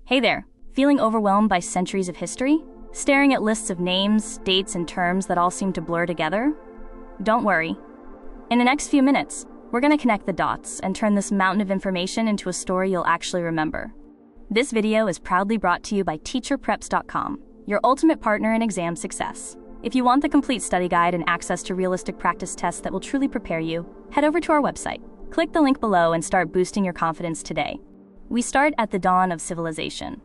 Hey there, feeling overwhelmed by centuries of history? Staring at lists of names, dates, and terms that all seem to blur together? Don't worry. In the next few minutes, we're going to connect the dots and turn this mountain of information into a story you'll actually remember. This video is proudly brought to you by teacherpreps.com, your ultimate partner in exam success. If you want the complete study guide and access to realistic practice tests that will truly prepare you, head over to our website. Click the link below and start boosting your confidence today. We start at the dawn of civilization.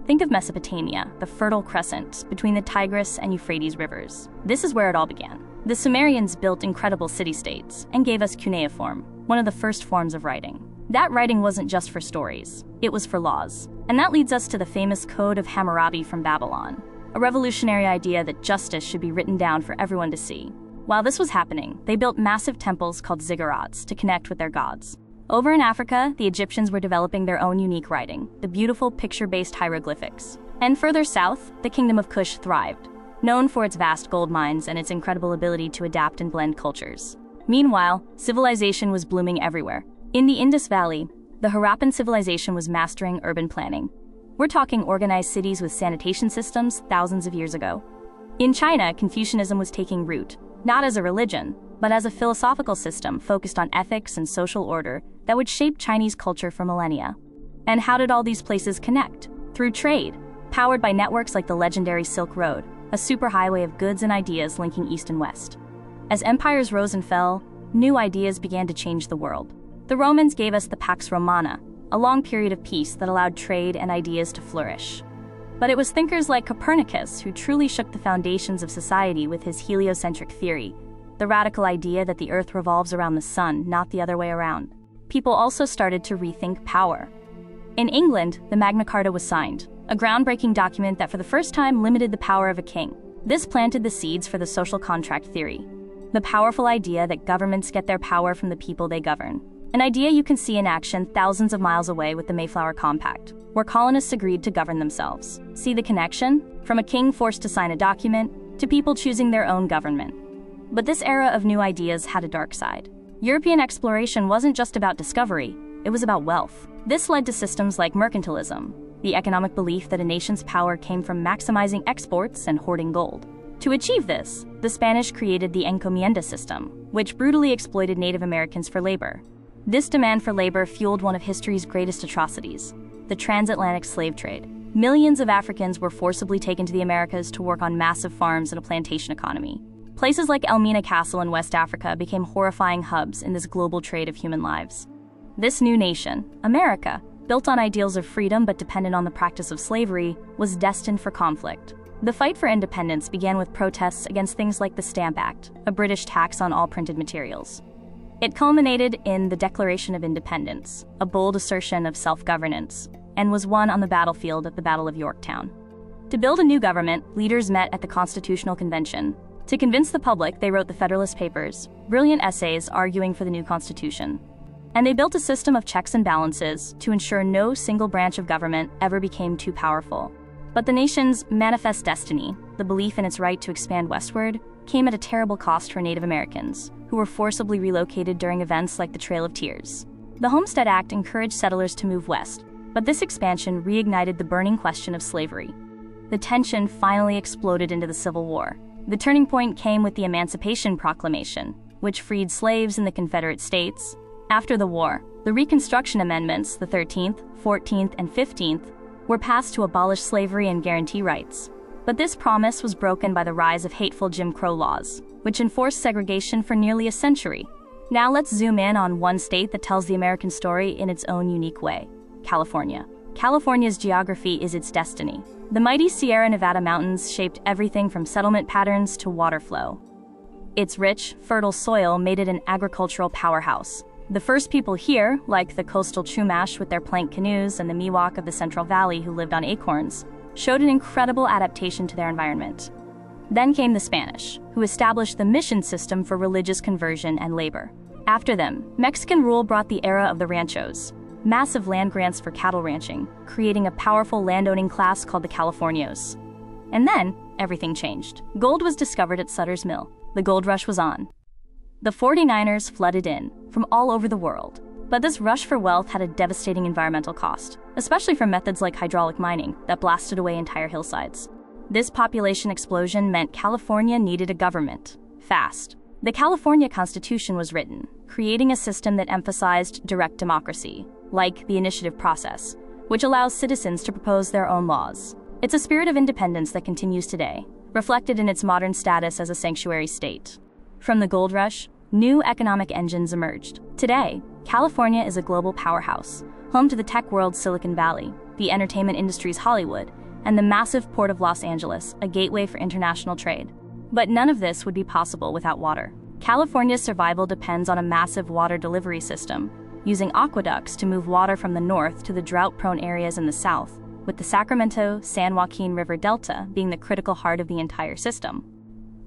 Think of Mesopotamia, the Fertile Crescent between the Tigris and Euphrates rivers. This is where it all began. The Sumerians built incredible city-states and gave us cuneiform, one of the first forms of writing. That writing wasn't just for stories, it was for laws. And that leads us to the famous Code of Hammurabi from Babylon, a revolutionary idea that justice should be written down for everyone to see. While this was happening, they built massive temples called ziggurats to connect with their gods. Over in Africa, the Egyptians were developing their own unique writing, the beautiful picture-based hieroglyphics. And further south, the Kingdom of Kush thrived, known for its vast gold mines and its incredible ability to adapt and blend cultures. Meanwhile, civilization was blooming everywhere. In the Indus Valley, the Harappan civilization was mastering urban planning. We're talking organized cities with sanitation systems thousands of years ago. In China, Confucianism was taking root, not as a religion, but as a philosophical system focused on ethics and social order that would shape Chinese culture for millennia. And how did all these places connect? Through trade, powered by networks like the legendary Silk Road, a superhighway of goods and ideas linking east and west. As empires rose and fell, new ideas began to change the world. The Romans gave us the Pax Romana, a long period of peace that allowed trade and ideas to flourish. But it was thinkers like Copernicus who truly shook the foundations of society with his heliocentric theory, the radical idea that the Earth revolves around the sun, not the other way around. People also started to rethink power. In England, the Magna Carta was signed, a groundbreaking document that for the first time limited the power of a king. This planted the seeds for the social contract theory, the powerful idea that governments get their power from the people they govern. An idea you can see in action thousands of miles away with the Mayflower Compact, where colonists agreed to govern themselves. See the connection? From a king forced to sign a document, to people choosing their own government. But this era of new ideas had a dark side. European exploration wasn't just about discovery, it was about wealth. This led to systems like mercantilism, the economic belief that a nation's power came from maximizing exports and hoarding gold. To achieve this, the Spanish created the encomienda system, which brutally exploited Native Americans for labor. This demand for labor fueled one of history's greatest atrocities, the transatlantic slave trade. Millions of Africans were forcibly taken to the Americas to work on massive farms in a plantation economy. Places like Elmina Castle in West Africa became horrifying hubs in this global trade of human lives. This new nation, America, built on ideals of freedom but dependent on the practice of slavery, was destined for conflict. The fight for independence began with protests against things like the Stamp Act, a British tax on all printed materials. It culminated in the Declaration of Independence, a bold assertion of self-governance, and was won on the battlefield at the Battle of Yorktown. To build a new government, leaders met at the Constitutional Convention. To convince the public, they wrote the Federalist Papers, brilliant essays arguing for the new Constitution. And they built a system of checks and balances to ensure no single branch of government ever became too powerful. But the nation's manifest destiny, the belief in its right to expand westward, came at a terrible cost for Native Americans, who were forcibly relocated during events like the Trail of Tears. The Homestead Act encouraged settlers to move west, but this expansion reignited the burning question of slavery. The tension finally exploded into the Civil War. The turning point came with the Emancipation Proclamation, which freed slaves in the Confederate States. After the war, the Reconstruction Amendments, the 13th, 14th, and 15th, were passed to abolish slavery and guarantee rights. But this promise was broken by the rise of hateful Jim Crow laws, which enforced segregation for nearly a century. Now let's zoom in on one state that tells the American story in its own unique way: California. California's geography is its destiny. The mighty Sierra Nevada mountains shaped everything from settlement patterns to water flow. Its rich, fertile soil made it an agricultural powerhouse. The first people here, like the coastal Chumash with their plank canoes and the Miwok of the Central Valley who lived on acorns, showed an incredible adaptation to their environment. Then came the Spanish, who established the mission system for religious conversion and labor. After them, Mexican rule brought the era of the ranchos, massive land grants for cattle ranching, creating a powerful landowning class called the Californios. And then, everything changed. Gold was discovered at Sutter's Mill. The gold rush was on. The 49ers flooded in, from all over the world. But this rush for wealth had a devastating environmental cost, especially from methods like hydraulic mining that blasted away entire hillsides. This population explosion meant California needed a government, fast. The California Constitution was written, creating a system that emphasized direct democracy, like the initiative process, which allows citizens to propose their own laws. It's a spirit of independence that continues today, reflected in its modern status as a sanctuary state. From the gold rush, new economic engines emerged. Today, California is a global powerhouse, home to the tech world's Silicon Valley, the entertainment industry's Hollywood, and the massive Port of Los Angeles, a gateway for international trade. But none of this would be possible without water. California's survival depends on a massive water delivery system, using aqueducts to move water from the north to the drought-prone areas in the south, with the Sacramento-San Joaquin River Delta being the critical heart of the entire system.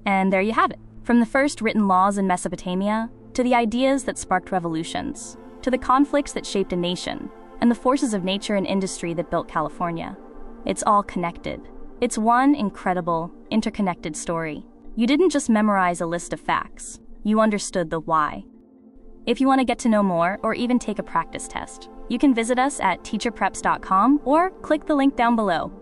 And there you have it. From the first written laws in Mesopotamia, to the ideas that sparked revolutions, to the conflicts that shaped a nation, and the forces of nature and industry that built California. It's all connected. It's one incredible, interconnected story. You didn't just memorize a list of facts. You understood the why. If you want to get to know more or even take a practice test, you can visit us at teacherpreps.com or click the link down below.